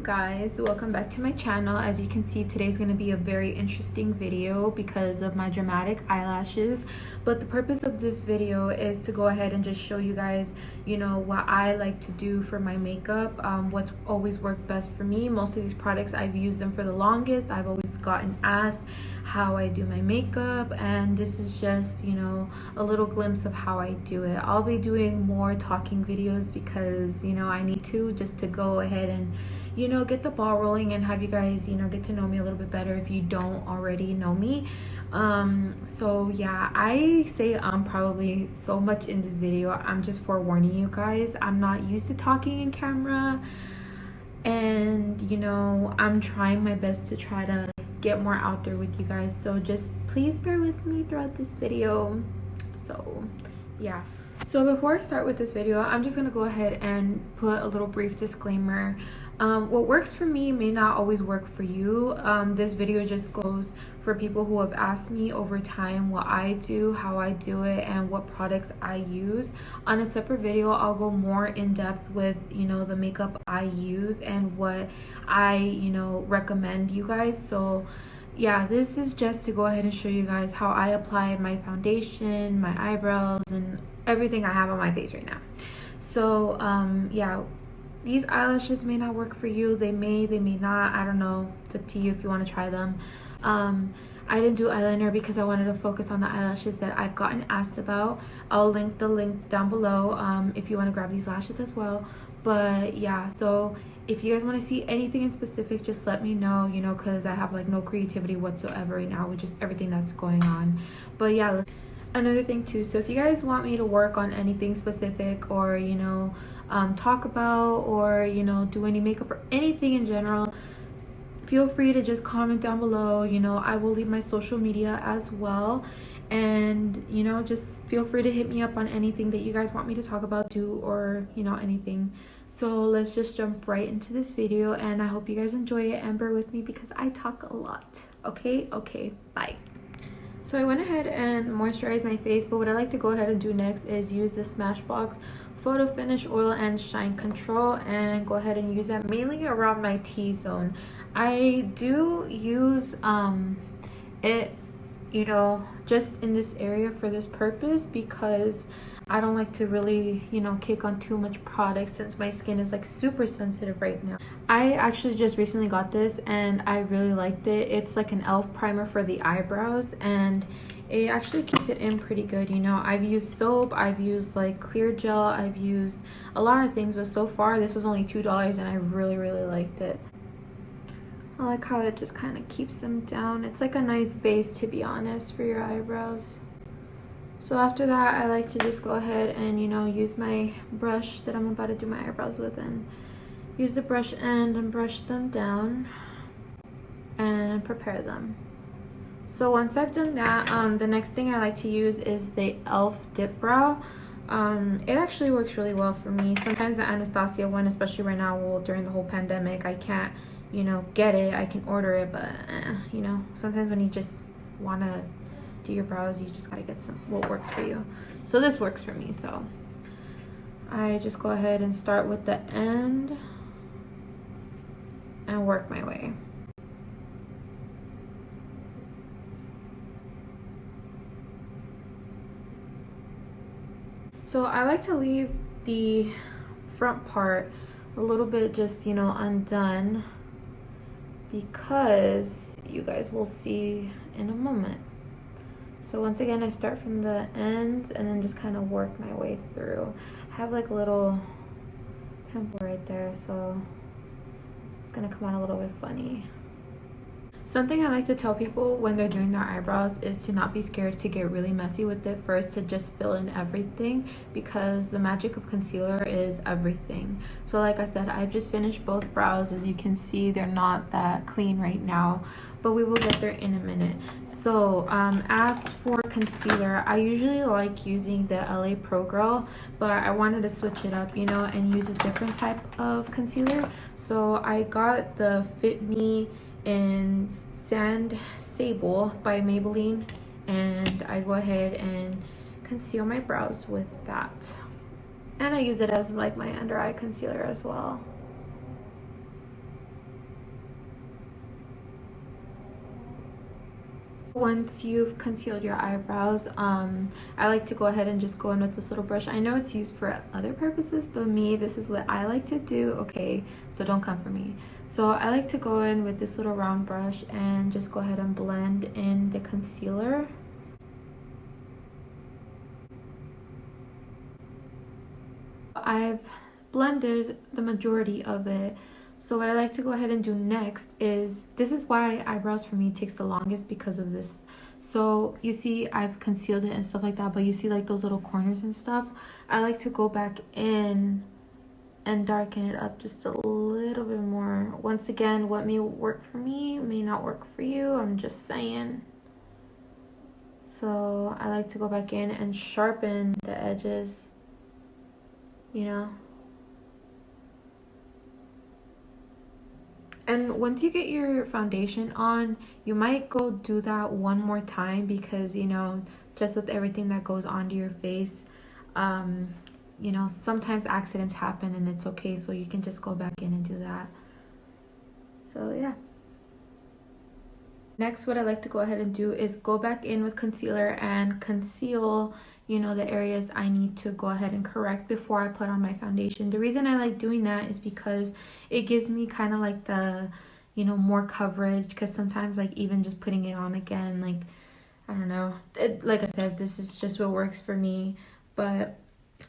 guys, welcome back to my channel. As you can see, today's going to be a very interesting video because of my dramatic eyelashes. But the purpose of this video is to go ahead and just show you guys, you know, what I like to do for my makeup, what's always worked best for me. Most of these products, I've used them for the longest. I've always gotten asked how I do my makeup, and this is just, you know, a little glimpse of how I do it. I'll be doing more talking videos because, you know, I need to, just to go ahead and, you know, get the ball rolling and have you guys, you know, get to know me a little bit better if you don't already know me. So yeah, I say I'm probably so much in this video. I'm just forewarning you guys, I'm not used to talking in camera, and you know, I'm trying my best to try to get more out there with you guys, so just please bear with me throughout this video. So yeah, so before I start with this video, I'm just gonna go ahead and put a little brief disclaimer. What works for me may not always work for you. This video just goes for people who have asked me over time what I do, how I do it, and what products I use. On a separate video, I'll go more in depth with, you know, the makeup I use and what I, you know, recommend you guys. So yeah, this is just to go ahead and show you guys how I apply my foundation, my eyebrows, and everything I have on my face right now. So yeah, these eyelashes may not work for you. They may not. I don't know. It's up to you if you want to try them. I didn't do eyeliner because I wanted to focus on the eyelashes that I've gotten asked about. I'll link the link down below if you want to grab these lashes as well. But yeah, so if you guys want to see anything in specific, just let me know, you know, because I have like no creativity whatsoever right now with just everything that's going on. But yeah, another thing too, so if you guys want me to work on anything specific, or you know, talk about, or you know, do any makeup or anything in general, feel free to just comment down below. You know, I will leave my social media as well, and you know, just feel free to hit me up on anything that you guys want me to talk about, do, or you know, anything. So let's just jump right into this video, and I hope you guys enjoy it and bear with me because I talk a lot. Okay, bye. So I went ahead and moisturized my face, but what I like to go ahead and do next is use the Smashbox Photo Finish Oil and Shine Control, and go ahead and use that mainly around my T-zone. I do use it, you know, just in this area for this purpose because I don't like to really, you know, kick on too much product since my skin is like super sensitive right now. I actually just recently got this and I really liked it. It's like an e.l.f. primer for the eyebrows, and it actually keeps it in pretty good. You know, I've used soap, I've used like clear gel, I've used a lot of things, but so far this was only $2 and I really liked it. I like how it just kind of keeps them down. It's like a nice base, to be honest, for your eyebrows. So after that, I like to just go ahead and, you know, use my brush that I'm about to do my eyebrows with, and use the brush end and brush them down and prepare them. So once I've done that, the next thing I like to use is the e.l.f. Dip Brow. It actually works really well for me. Sometimes the Anastasia one, especially right now, well, during the whole pandemic, I can't, you know, get it. I can order it, but you know, sometimes when you just want to do your brows, you just gotta get some what works for you. So this works for me, so I just go ahead and start with the end and work my way. So I like to leave the front part a little bit just, you know, undone, because you guys will see in a moment. So once again, I start from the ends and then just kind of work my way through. I have like a little pimple right there, so it's gonna come out a little bit funny. Something I like to tell people when they're doing their eyebrows is to not be scared to get really messy with it first, to just fill in everything, because the magic of concealer is everything. So like I said, I've just finished both brows. As you can see, they're not that clean right now, but we will get there in a minute. So as for concealer, I usually like using the LA Pro Girl, but I wanted to switch it up, you know, and use a different type of concealer. So I got the Fit Me in Sand Sable by Maybelline, and I go ahead and conceal my brows with that, and I use it as like my under eye concealer as well. Once you've concealed your eyebrows, I like to go ahead and just go in with this little brush. I know it's used for other purposes, but me, this is what I like to do. Okay, so don't come for me. So I like to go in with this little round brush and just go ahead and blend in the concealer. I've blended the majority of it. So what I like to go ahead and do next is, this is why eyebrows for me takes the longest, because of this. So you see I've concealed it and stuff like that, but you see like those little corners and stuff. I like to go back in and darken it up just a little bit more. Once again, what may work for me may not work for you. I'm just saying. So I like to go back in and sharpen the edges, you know. And once you get your foundation on, you might go do that one more time, because, you know, just with everything that goes onto your face, you know, sometimes accidents happen and it's okay. So you can just go back in and do that. So yeah. Next, what I like to go ahead and do is go back in with concealer and conceal, you know, the areas I need to go ahead and correct before I put on my foundation. The reason I like doing that is because it gives me kind of like the, you know, more coverage, because sometimes like even just putting it on again, like, I don't know, like I said, this is just what works for me. But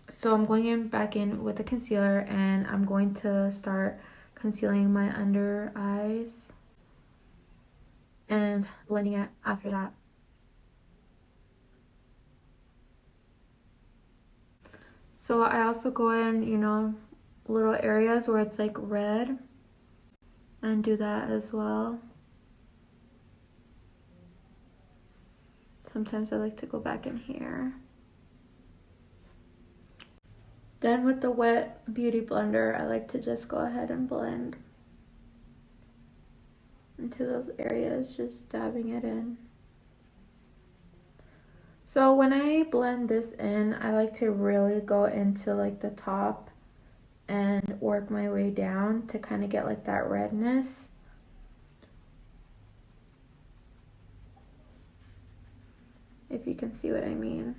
so I'm going back in with the concealer, and I'm going to start concealing my under eyes and blending it after that. So I also go in, you know, little areas where it's like red, and do that as well. Sometimes I like to go back in here. Then with the wet beauty blender, I like to just go ahead and blend into those areas, just dabbing it in. So when I blend this in, I like to really go into like the top and work my way down to kind of get like that redness. If you can see what I mean.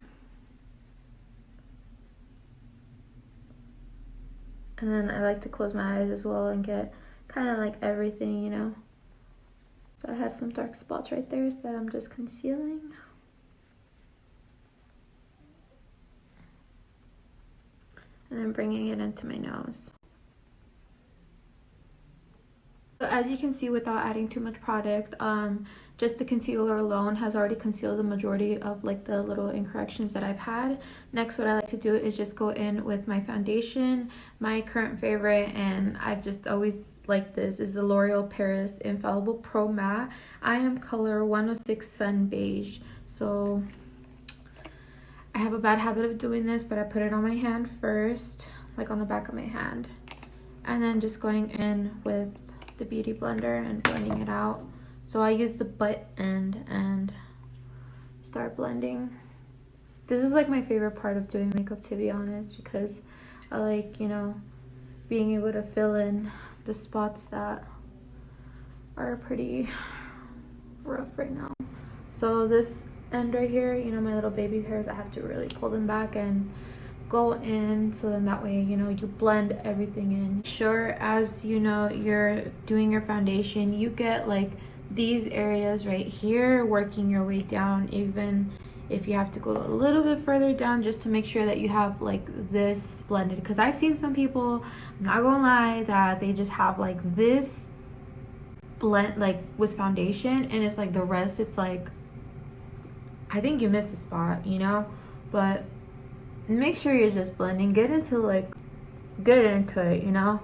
And then I like to close my eyes as well and get kind of like everything, you know. So I had some dark spots right there that I'm just concealing. And then bringing it into my nose. So as you can see, without adding too much product, just the concealer alone has already concealed the majority of like the little incorrections that I've had. Next, what I like to do is just go in with my foundation. My current favorite, and I've just always liked this, is the L'Oreal Paris Infallible Pro Matte. I am color 106 Sun Beige. So I have a bad habit of doing this, but I put it on my hand first, like on the back of my hand, and then just going in with the beauty blender and blending it out. So I use the butt end and start blending. This is like my favorite part of doing makeup, to be honest, because I like, you know, being able to fill in the spots that are pretty rough right now. So this end right here, you know, my little baby hairs, I have to really pull them back and go in, so then that way, you know, you blend everything in. Sure, as you know, you're doing your foundation, you get like these areas right here, working your way down, even if you have to go a little bit further down, just to make sure that you have like this blended. Because I've seen some people, I'm not gonna lie, that they just have like this blend like with foundation, and it's like the rest, it's like, I think you missed a spot, you know. But make sure you're just blending, get into it, you know.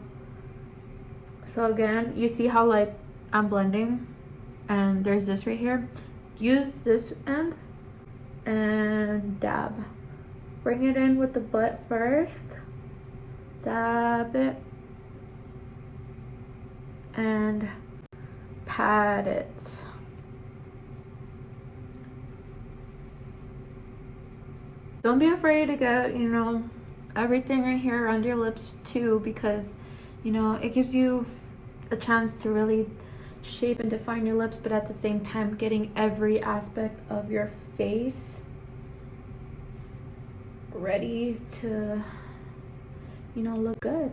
So again, you see how like I'm blending, and there's this right here. Use this end and dab. Bring it in with the butt first, dab it, and pat it. Don't be afraid to get, you know, everything right here under your lips too, because, you know, it gives you a chance to really shape and define your lips, but at the same time getting every aspect of your face ready to, you know, look good.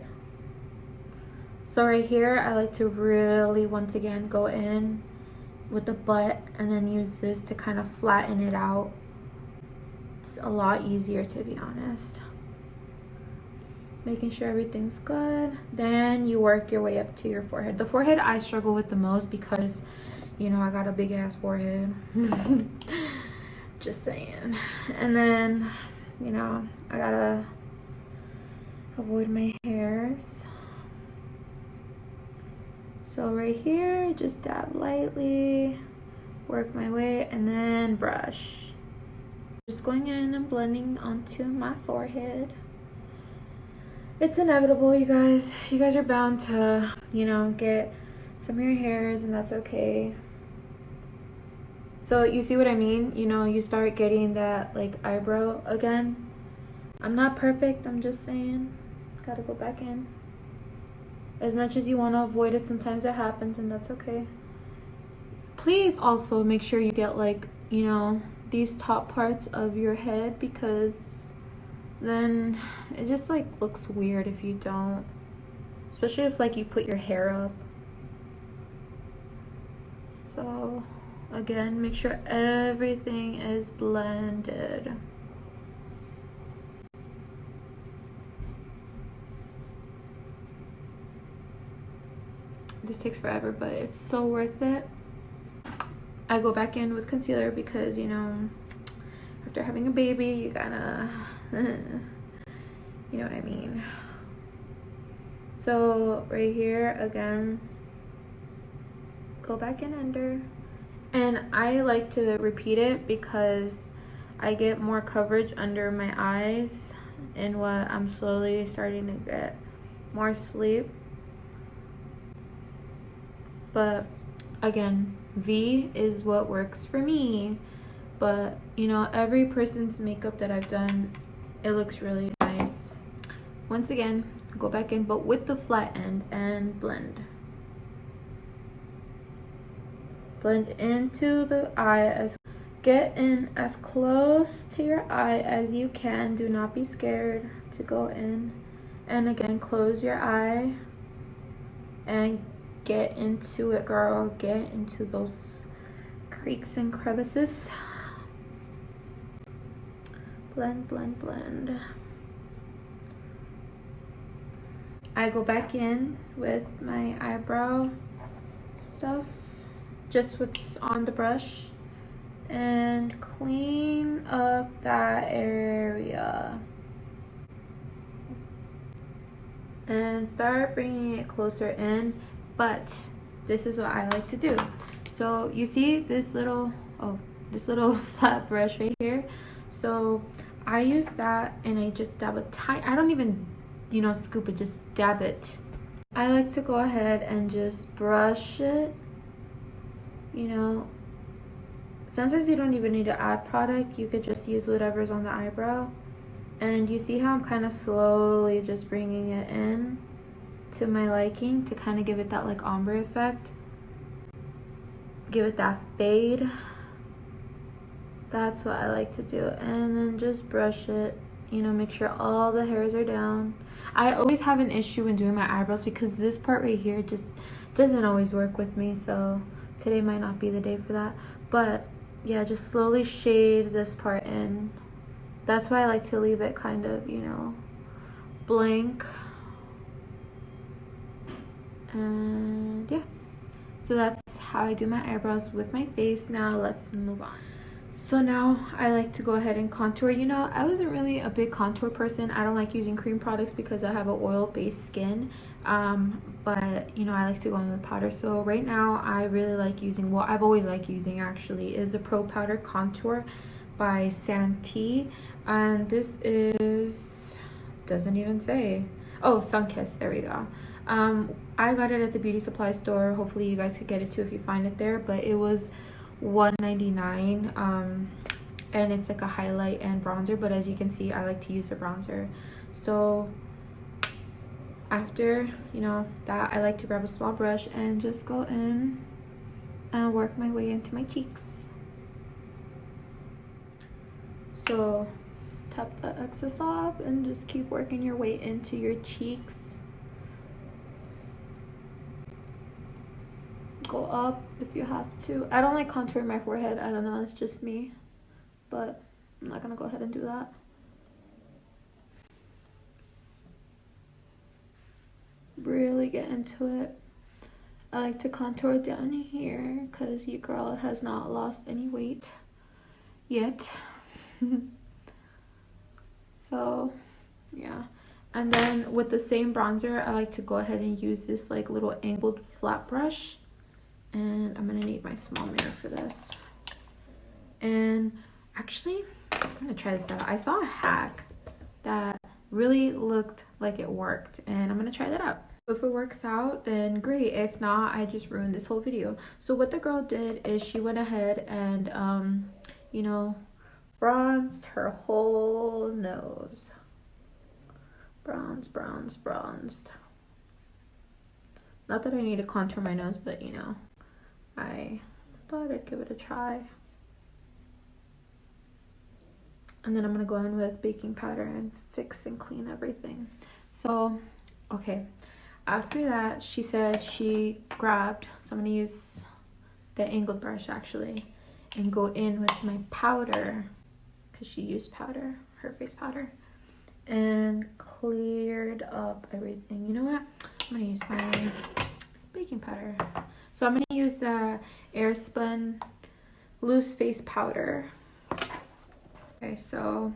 So right here, I like to really, once again, go in with the butt and then use this to kind of flatten it out. It's a lot easier, to be honest. Making sure everything's good. Then you work your way up to your forehead. The forehead I struggle with the most because, you know, I got a big ass forehead. Just saying. And then, you know, I gotta avoid my hairs. So right here, just dab lightly, work my way, and then brush. Just going in and blending onto my forehead. It's inevitable, you guys. You guys are bound to, you know, get some of your hairs, and that's okay. So you see what I mean? You know, you start getting that like eyebrow again. I'm not perfect, I'm just saying. Gotta go back in. As much as you want to avoid it, sometimes it happens, and that's okay. Please also make sure you get like, you know, these top parts of your head, because then it just like looks weird if you don't, especially if like you put your hair up. So again, make sure everything is blended. This takes forever, but it's so worth it. I go back in with concealer because, you know, after having a baby, you gotta you know what I mean. So right here again, go back in under, and I like to repeat it because I get more coverage under my eyes in what I'm slowly starting to get more sleep. But again, V is what works for me. But you know, every person's makeup that I've done, it looks really nice. Once again, go back in, but with the flat end, and blend. Blend into the eye. Get in as close to your eye as you can. Do not be scared to go in. And again, close your eye and get into it, girl. Get into those creaks and crevices. Blend, blend, blend. I go back in with my eyebrow stuff, just what's on the brush, and clean up that area. And start bringing it closer in. But this is what I like to do. So you see this little flat brush right here. So I use that and I just dab a tiny, I don't even, you know, scoop it, just dab it. I like to go ahead and just brush it. You know, sometimes you don't even need to add product. You could just use whatever's on the eyebrow. And you see how I'm kind of slowly just bringing it in to my liking to kind of give it that like ombre effect, give it that fade. That's what I like to do. And then just brush it, you know, make sure all the hairs are down. I always have an issue when doing my eyebrows because this part right here just doesn't always work with me, so today might not be the day for that. But yeah, just slowly shade this part in. That's why I like to leave it kind of, you know, blank. And yeah, so that's how I do my eyebrows with my face. Now let's move on. So now I like to go ahead and contour. You know, I wasn't really a big contour person. I don't like using cream products because I have an oil-based skin. But you know, I like to go in with powder. So right now I really like using, well, I've always liked using actually, is the Pro Powder Contour by Santee. And this is, doesn't even say, oh, Sunkissed, there we go. I got it at the beauty supply store. Hopefully you guys could get it too if you find it there, but it was $1.99. And it's like a highlight and bronzer, but as you can see, I like to use a bronzer. So after, you know, that, I like to grab a small brush and just go in and work my way into my cheeks. So tap the excess off and just keep working your way into your cheeks. Go up if you have to. I don't like contouring my forehead. I don't know, it's just me. But I'm not gonna go ahead and do that. Really get into it. I like to contour down here because your girl has not lost any weight yet. So yeah, and then with the same bronzer, I like to go ahead and use this like little angled flat brush, and I'm gonna need my small mirror for this. And actually, I'm gonna try this out. I saw a hack that really looked like it worked, and I'm gonna try that out. If it works out, then great. If not, I just ruined this whole video. So what the girl did is she went ahead and you know, bronzed her whole nose. Bronzed. Not that I need to contour my nose, but you know, I thought I'd give it a try. And then I'm gonna go in with baking powder and fix and clean everything. So, okay. After that, she said she grabbed, so I'm gonna use the angled brush actually, and go in with my powder, because she used powder, her face powder, and cleared up everything. You know what? I'm gonna use my baking powder. So I'm gonna use the Airspun loose face powder. Okay, so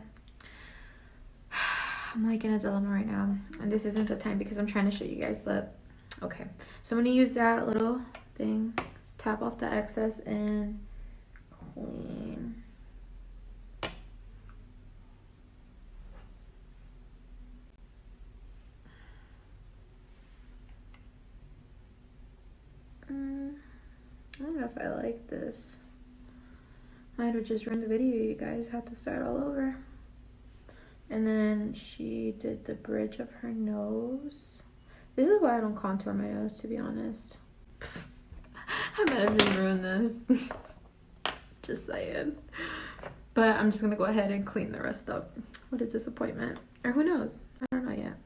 I'm like in a dilemma right now, and this isn't the time because I'm trying to show you guys, but okay. So I'm gonna use that little thing, tap off the excess, and clean. I don't know if I like this. Might have just ruined the video. You guys have to start all over. And then she did the bridge of her nose. This is why I don't contour my nose, to be honest. I might have just ruined this. Just saying. But I'm just gonna go ahead and clean the rest up. What a disappointment. Or who knows? I don't know yet.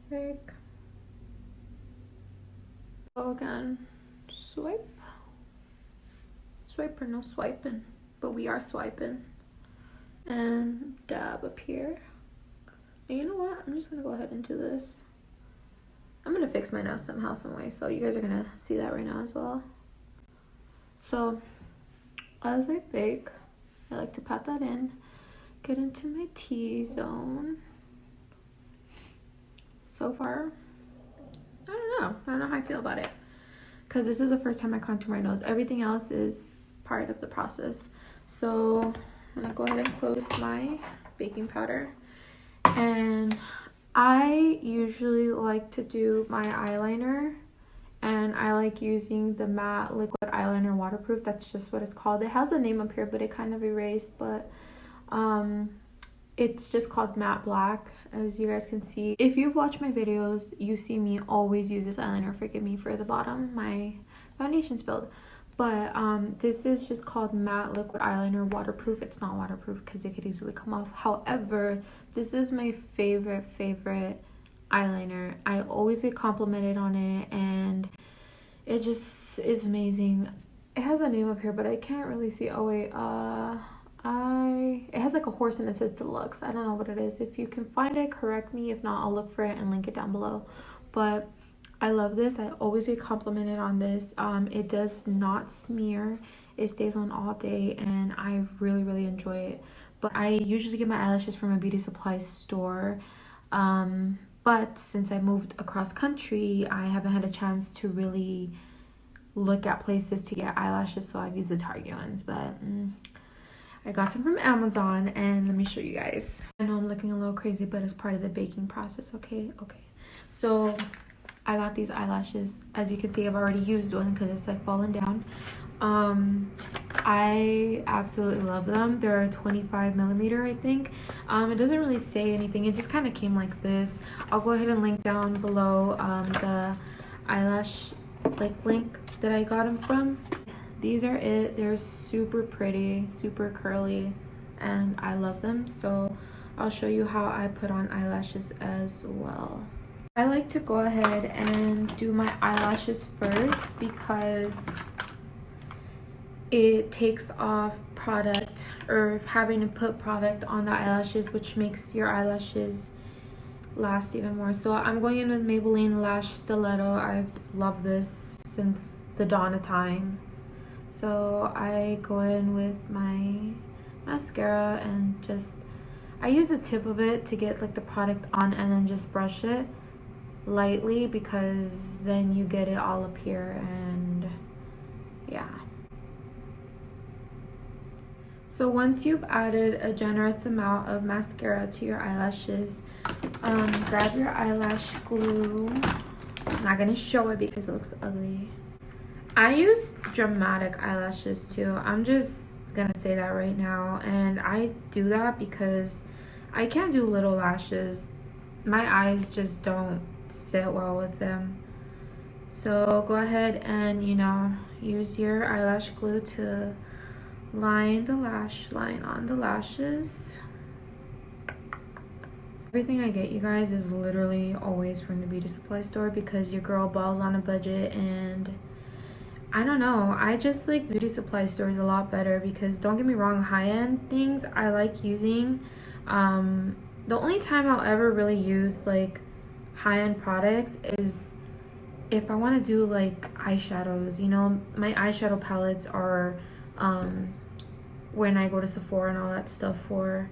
Bake. Go again. Swipe. Swipe or no swiping, but we are swiping. And dab up here. And you know what? I'm just gonna go ahead and do this. I'm gonna fix my nose somehow, some way, so you guys are gonna see that right now as well. So as I bake, I like to pat that in, get into my T-zone. So far, I don't know how I feel about it, because this is the first time I contour my nose. Everything else is part of the process. So I'm gonna go ahead and close my baking powder, and I usually like to do my eyeliner, and I like using the matte liquid eyeliner waterproof. That's just what it's called. It has a name up here, but it kind of erased, but it's just called matte black, as you guys can see. If you watch my videos, you see me always use this eyeliner. Forgive me for the bottom, my foundation spilled. But this is just called matte liquid eyeliner waterproof. It's not waterproof because it could easily come off. However, this is my favorite eyeliner. I always get complimented on it, and it just is amazing. It has a name up here, but I can't really see. Oh wait, it has like a horse and it says deluxe. I don't know what it is. If you can find it, correct me. If not, I'll look for it and link it down below. But I love this. I always get complimented on this. It does not smear. It stays on all day, and I really enjoy it. But I usually get my eyelashes from a beauty supply store. But since I moved across country, I haven't had a chance to really look at places to get eyelashes, so I've used the Target ones. But I got some from Amazon, and let me show you guys. I know I'm looking a little crazy, but it's part of the baking process. Okay. So I got these eyelashes. As you can see, I've already used one because it's like falling down. I absolutely love them. They're 25 millimeter, I think. It doesn't really say anything, it just kind of came like this. I'll go ahead and link down below the eyelash link that I got them from. These are it. They're super pretty, super curly, and I love them. So I'll show you how I put on eyelashes as well. I like to go ahead and do my eyelashes first because it takes off product, or having to put product on the eyelashes, which makes your eyelashes last even more. So I'm going in with Maybelline Lash Stiletto. I've loved this since the dawn of time. So I go in with my mascara and just, I use the tip of it to get like the product on, and then just brush it lightly because then you get it all up here. And yeah. So once you've added a generous amount of mascara to your eyelashes, grab your eyelash glue. I'm not gonna show it because it looks ugly. I use dramatic eyelashes too. I'm just gonna say that right now. And I do that because I can't do little lashes. My eyes just don't sit well with them. So go ahead and, you know, use your eyelash glue to line the lash line on the lashes. Everything I get, you guys, is literally always from the beauty supply store because your girl balls on a budget. And I don't know, I just like beauty supply stores a lot better because, don't get me wrong, high-end things I like using. The only time I'll ever really use like high-end products is if I want to do like eyeshadows. You know, my eyeshadow palettes are when I go to Sephora and all that stuff, or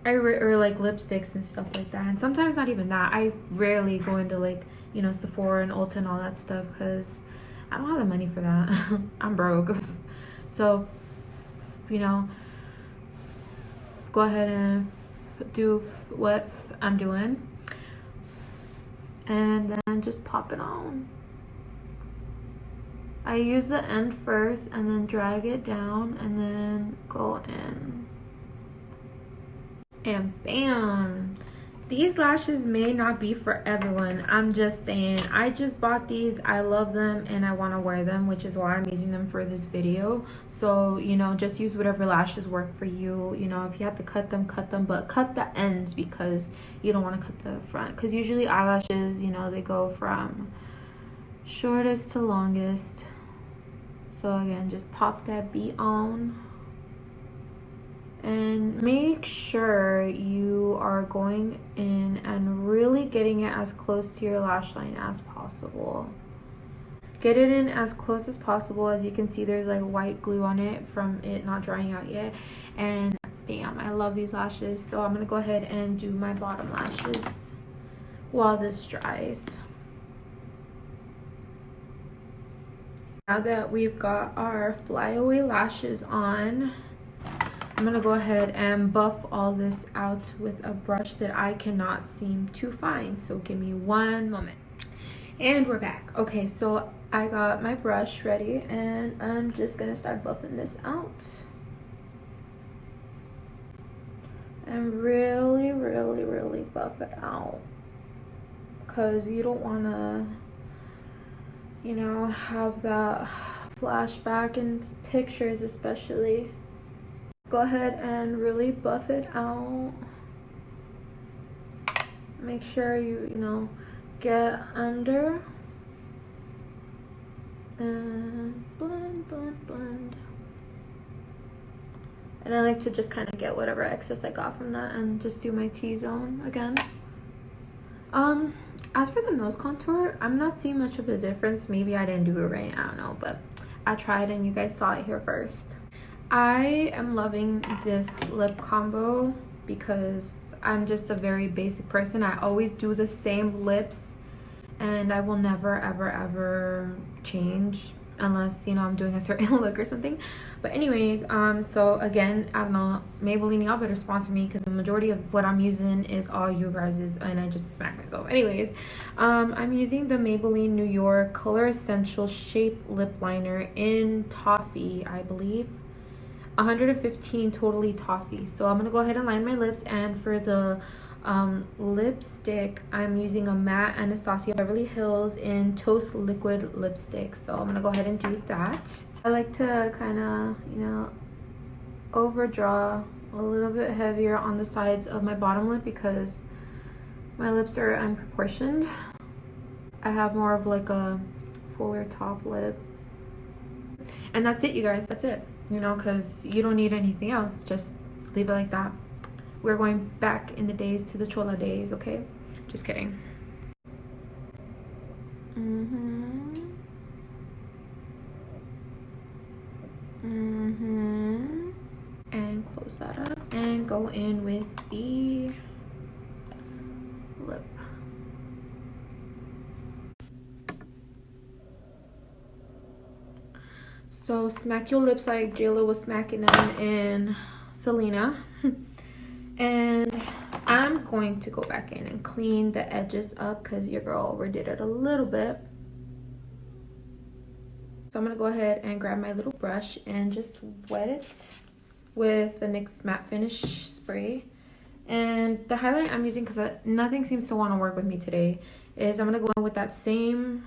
like lipsticks and stuff like that. And sometimes not even that. I rarely go into like, you know, Sephora and Ulta and all that stuff because I don't have the money for that. I'm broke. So, you know, go ahead and do what I'm doing and then just pop it on. I use the end first and then drag it down and then go in. And bam! These lashes may not be for everyone. I'm just saying. I just bought these. I love them and I want to wear them, which is why I'm using them for this video. So, you know, just use whatever lashes work for you. You know, if you have to cut them, but cut the ends because you don't want to cut the front. Because usually eyelashes, you know, they go from shortest to longest. So again, just pop that beat on and make sure you are going in and really getting it as close to your lash line as possible. Get it in as close as possible. As you can see, there's like white glue on it from it not drying out yet. And bam, I love these lashes. So I'm gonna go ahead and do my bottom lashes while this dries. Now that we've got our flyaway lashes on, I'm gonna go ahead and buff all this out with a brush that I cannot seem to find. So give me one moment. And we're back. Okay, so I got my brush ready and I'm just gonna start buffing this out. And really, really, really buff it out. Because you don't wanna, you know, have that flashback in pictures especially. Go ahead and really buff it out. Make sure you know, get under and blend, blend, blend. And I like to just kind of get whatever excess I got from that and just do my T-zone again. As for the nose contour, I'm not seeing much of a difference. Maybe I didn't do it right, I don't know, but I tried and you guys saw it here first. I am loving this lip combo because I'm just a very basic person. I always do the same lips and I will never ever change unless, you know, I'm doing a certain look or something. But anyways, so again, I don't know, Maybelline, y'all better sponsor me because the majority of what I'm using is all you guys's, and I just smacked myself. Anyways, I'm using the Maybelline New York Color Essential Shape Lip Liner in Toffee toffee, I believe. 115 totally toffee. So I'm gonna go ahead and line my lips, and for the lipstick, I'm using a matte Anastasia Beverly Hills in Toast Liquid Lipstick. So I'm gonna go ahead and do that. I like to kind of, you know, overdraw a little bit heavier on the sides of my bottom lip because my lips are unproportioned. I have more of like a fuller top lip. And that's it, you guys. That's it. You know, because you don't need anything else. Just leave it like that. We're going back in the days to the Chola days, okay? Just kidding. And close that up and go in with the lip. So smack your lips like JLo was smacking them in Selena. And I'm going to go back in and clean the edges up because your girl overdid it a little bit. So I'm going to go ahead and grab my little brush and just wet it with the NYX Matte Finish Spray. And the highlight I'm using, because nothing seems to want to work with me today, is I'm going to go in with that same,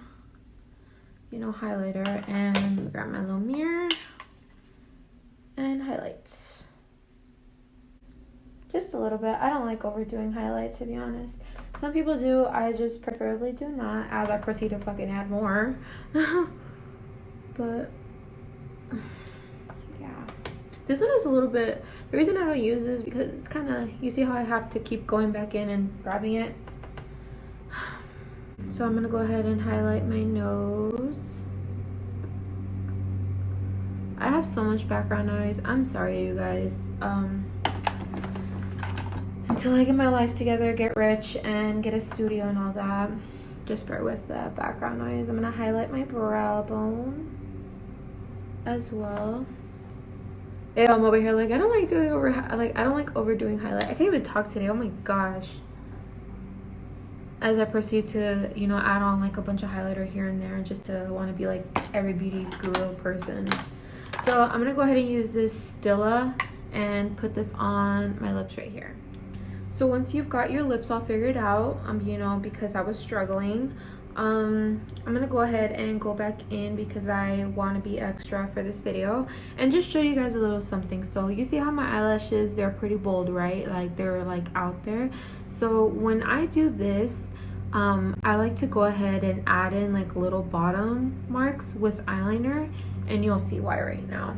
you know, highlighter and grab my little mirror and highlight. Just a little bit. I don't like overdoing highlight, to be honest. Some people do. I just preferably do not, as I proceed to fucking add more. But yeah, this one is a little bit, the reason I don't use this is because it's kind of, you see how I have to keep going back in and grabbing it. So I'm gonna go ahead and highlight my nose. I have so much background noise. I'm sorry, you guys. Until I get my life together, get rich, and get a studio and all that, just bear with the background noise. I'm gonna highlight my brow bone as well. Ew, I'm over here like I don't like doing I don't like overdoing highlight. I can't even talk today. Oh my gosh. As I proceed to, you know, add on like a bunch of highlighter here and there just to want to be like every beauty guru person. So I'm gonna go ahead and use this Stila and put this on my lips right here. So once you've got your lips all figured out, you know, because I was struggling, I'm gonna go ahead and go back in because I want to be extra for this video and just show you guys a little something. So you see how my eyelashes, they're pretty bold, right? Like they're like out there. So when I do this, I like to go ahead and add in like little bottom marks with eyeliner, and you'll see why right now.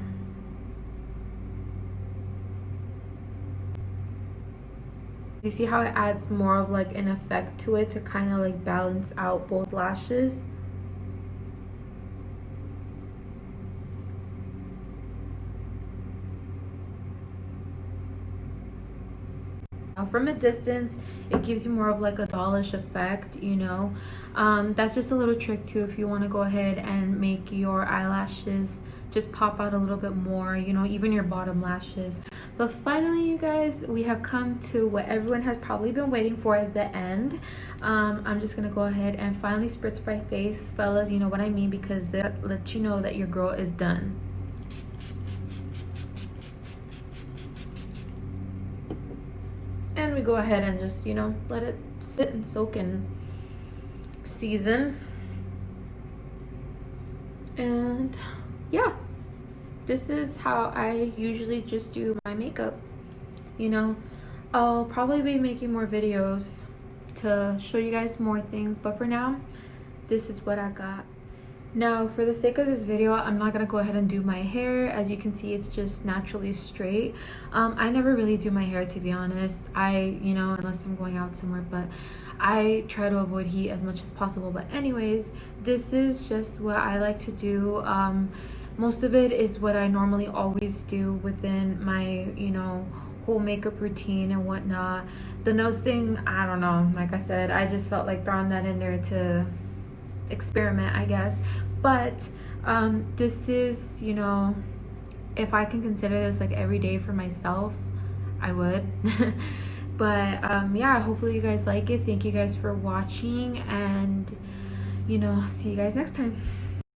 You see how it adds more of like an effect to it to kind of like balance out both lashes. Now from a distance, it gives you more of like a dollish effect, you know. That's just a little trick too if you want to go ahead and make your eyelashes just pop out a little bit more, you know, even your bottom lashes. But finally, you guys, we have come to what everyone has probably been waiting for at the end. I'm just gonna go ahead and finally spritz my face, fellas, you know what I mean, because that lets you know that your girl is done. And we go ahead and just, you know, let it sit and soak and season. And yeah, this is how I usually just do my makeup. You know, I'll probably be making more videos to show you guys more things, but for now, this is what I got. Now, for the sake of this video, I'm not gonna go ahead and do my hair. As you can see, it's just naturally straight. I never really do my hair, to be honest. You know, unless I'm going out somewhere, but I try to avoid heat as much as possible. But anyways, this is just what I like to do. Most of it is what I normally always do within my, you know, whole makeup routine and whatnot. The nose thing, I don't know. Like I said, I just felt like throwing that in there to experiment, I guess. But this is, you know, if I can consider this like every day for myself, I would. But yeah, hopefully you guys like it. Thank you guys for watching, and you know, see you guys next time.